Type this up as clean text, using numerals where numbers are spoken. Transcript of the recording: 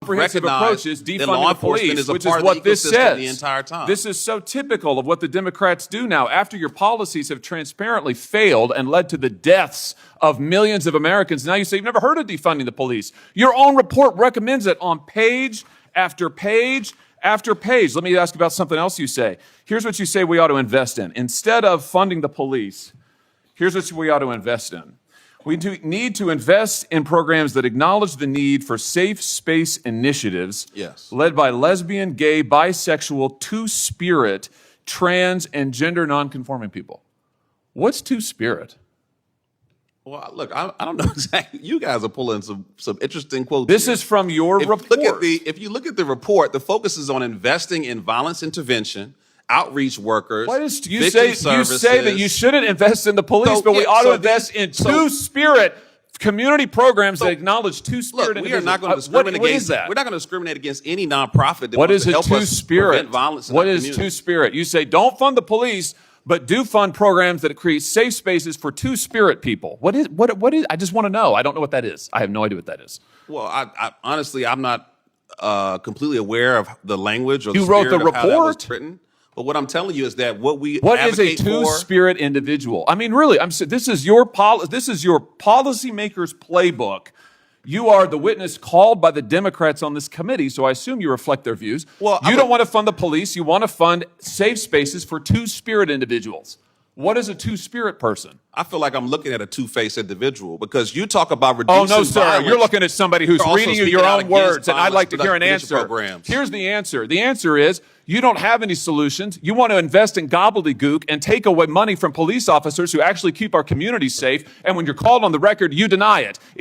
comprehensive approach is that law defunding the enforcement police, is a which part is of what the this ecosystem says. the entire time. This is so typical of what the Democrats do now. After your policies have transparently failed and led to the deaths of millions of Americans, now you say you've never heard of defunding the police. Your own report recommends it on page after page after page. Let me ask about something else you say. Here's what you say we ought to invest in. Instead of funding the police, here's what we ought to invest in. We need to invest in programs that acknowledge the need for safe space initiatives led by lesbian, gay, bisexual, two-spirit, trans, and gender nonconforming people. What's two-spirit? Well, look, I don't know exactly. You guys are pulling some interesting quotes. This here. is from your report. If you look at the report, the focus is on investing in violence intervention, outreach workers. What is you say that you shouldn't invest in the police, but we ought to invest in two-spirit community programs that acknowledge two-spirit individuals. We are not going to discriminate what is that? We're not going to discriminate against any nonprofit that what wants is to a help us prevent two-spirit? violence in What our is community. two-spirit? You say don't fund the police, but do fund programs that create safe spaces for two-spirit people. What is? I just want to know. I don't know what that is. I have no idea what that is. Well, I honestly, I'm not completely aware of the language or You the wrote spirit the of how that was report? written. But what I'm telling you is that what is a two-spirit individual? I mean, really, this is your policymaker's playbook. You are the witness called by the Democrats on this committee, so I assume you reflect their views. Well, you don't want to fund the police. You want to fund safe spaces for two-spirit individuals. What is a two-spirit person? I feel like I'm looking at a two-faced individual because you talk about reducing Oh, no, sir. violence. You're looking at somebody who's You're reading you also your speaking out own against words, and I'd like to hear an violence answer. programs. Here's the answer. The answer is you don't have any solutions. You want to invest in gobbledygook and take away money from police officers who actually keep our communities safe, and when you're called on the record, you deny it.